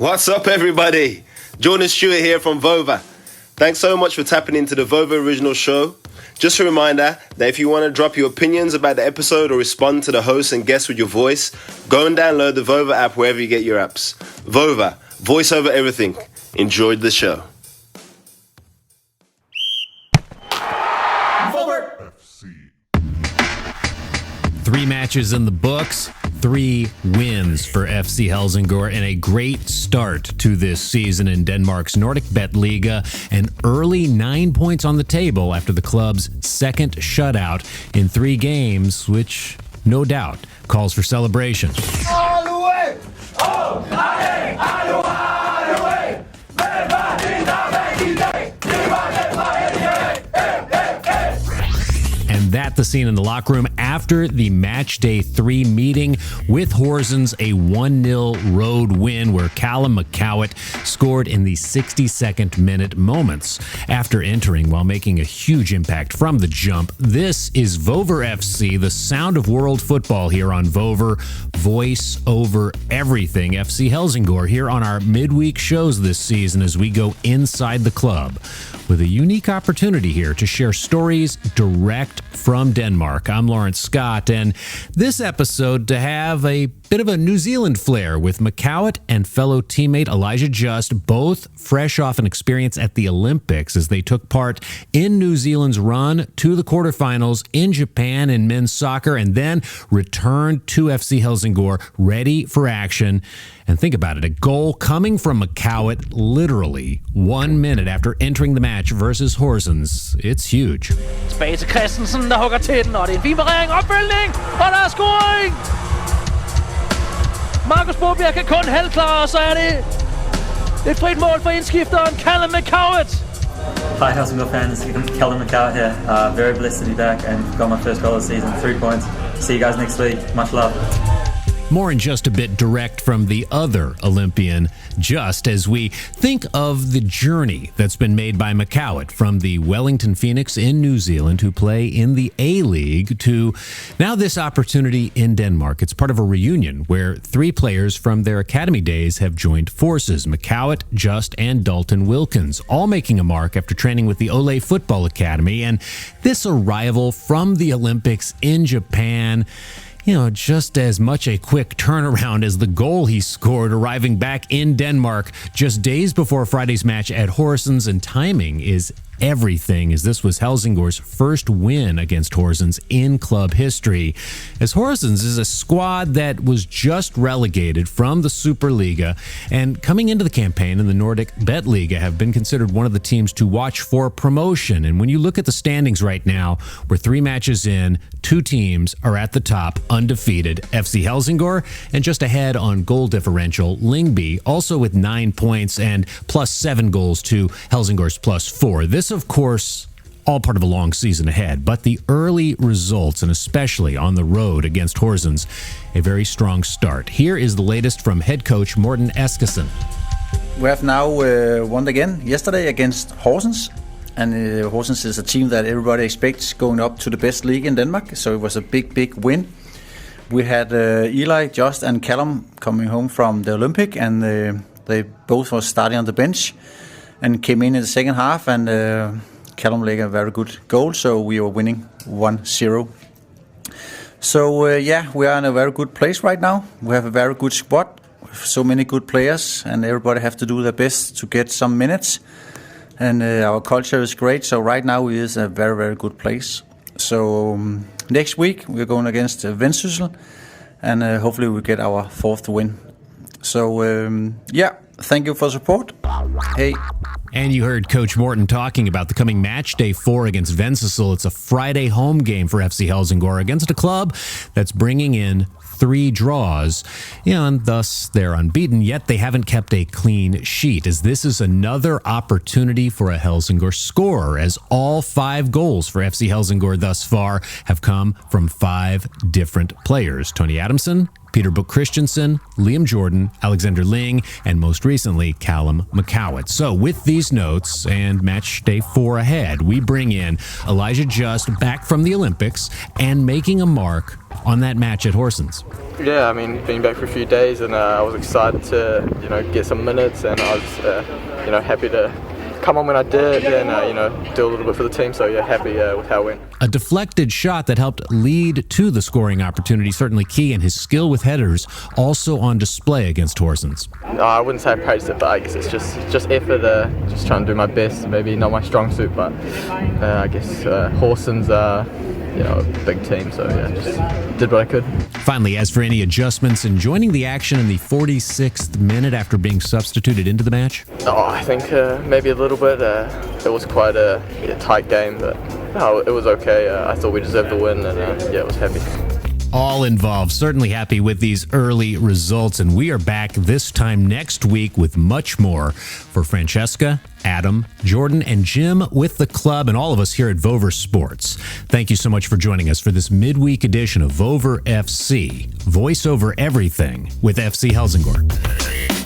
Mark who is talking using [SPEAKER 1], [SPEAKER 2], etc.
[SPEAKER 1] What's up, everybody? Jordan Stewart here from Vover. Thanks so much for tapping into the Vover original show. Just a reminder that if you want to drop your opinions about the episode or respond to the host and guests with your voice, go and download the Vover app wherever you get your apps. Vover, voice over everything. Enjoyed the show.
[SPEAKER 2] Vover FC.
[SPEAKER 3] 3 matches in the books, 3 wins for FC Helsingør, and a great start to this season in Denmark's Nordic Bet Liga. An early 9 points on the table after the club's second shutout in 3 games, which no doubt calls for celebration.
[SPEAKER 2] All the way! Oh, hey, all the way!
[SPEAKER 3] And that the scene in the locker room after the Matchday 3 meeting with Horsens, a 1-0 road win where Callum McCowett scored in the 62nd minute moments after entering while making a huge impact from the jump. This is Vover FC, the sound of world football here on Vover, voice over everything FC Helsingør, here on our midweek shows this season as we go inside the club with a unique opportunity here to share stories direct from Denmark. I'm Laurence Scott, and this episode to have a bit of a New Zealand flair with McCowett and fellow teammate Elijah Just, both fresh off an experience at the Olympics as they took part in New Zealand's run to the quarterfinals in Japan in men's soccer, and then returned to FC Helsingør ready for action. And think about it, a goal coming from McCowett literally 1 minute after entering the match versus Horsens. It's huge.
[SPEAKER 4] Tilbage til Christensen, der hugger til den, og det er en fin parering, opfølgning, og der er scoring! Markus Bobjerg kan kun halvklare, og så er det et frit mål for indskifteren Callum McCowett.
[SPEAKER 5] Hi Helsingør fans, Callum McCowett here. Very blessed to be back and got my first goal of the season, 3 points. See you guys next week. Much love.
[SPEAKER 3] More in just a bit direct from the other Olympian, just as we think of the journey that's been made by McCowett from the Wellington Phoenix in New Zealand, who play in the A-League, to now this opportunity in Denmark. It's part of a reunion where 3 players from their academy days have joined forces: McCowett, Just, and Dalton Wilkins, all making a mark after training with the Ole Football Academy. And this arrival from the Olympics in Japan, just as much a quick turnaround as the goal he scored, arriving back in Denmark just days before Friday's match at Horsens. And timing is everything, as this was Helsingør's first win against Horsens in club history, as Horsens is a squad that was just relegated from the Superliga and coming into the campaign in the Nordic Bet Liga have been considered one of the teams to watch for promotion. And when you look at the standings right now, we're 3 matches in, 2 teams are at the top, undefeated: FC Helsingør, and just ahead on goal differential, Lyngby, also with 9 points and plus 7 goals to Helsingør's plus 4. This, of course, all part of a long season ahead, but the early results, and especially on the road against Horsens, a very strong start. Here is the latest from head coach Morten Eskesen.
[SPEAKER 6] We have now won again yesterday against Horsens, and Horsens is a team that everybody expects going up to the best league in Denmark, so it was a big win. We had Eli, Just, and Callum coming home from the Olympic, and they both were starting on the bench and came in the second half, and Callum made a very good goal, so we were winning 1-0. So we are in a very good place right now. We have a very good squad, so many good players, and everybody have to do their best to get some minutes. And our culture is great, so right now it is a very good place. So next week we're going against Vendsyssel, and hopefully we get our 4th win. So thank you for support. Hey.
[SPEAKER 3] And you heard Coach Morten talking about the coming Matchday 4 against Vendsyssel. It's a Friday home game for FC Helsingør against a club that's bringing in 3 draws, and thus they're unbeaten, yet they haven't kept a clean sheet, as this is another opportunity for a Helsingør scorer, as all 5 goals for FC Helsingør thus far have come from 5 different players: Tony Adamson, Peter Book Christensen, Liam Jordan, Alexander Ling, and most recently, Callum McCowett. So with these notes and match day 4 ahead, we bring in Elijah Just back from the Olympics and making a mark on that match at Horsens.
[SPEAKER 7] Yeah, I mean, been back for a few days, and I was excited to, get some minutes, and I was, happy to come on when I did, and do a little bit for the team. So yeah, happy with how it went.
[SPEAKER 3] A deflected shot that helped lead to the scoring opportunity, certainly key, and his skill with headers also on display against Horsens.
[SPEAKER 7] No, I wouldn't say I praised it, but I guess it's just effort. Just trying to do my best. Maybe not my strong suit, but I guess Horsens are a big team, so yeah, just did what I could.
[SPEAKER 3] Finally, as for any adjustments in joining the action in the 46th minute after being substituted into the match?
[SPEAKER 7] Oh, I think maybe a little bit. It was quite a tight game, but no, it was okay. I thought we deserved the win, and it was happy.
[SPEAKER 3] All involved certainly happy with these early results, and we are back this time next week with much more for Francesca, Adam, Jordan, and Jim with the club and all of us here at Vover Sports. Thank you so much for joining us for this midweek edition of Vover FC, voice over everything with FC Helsingør.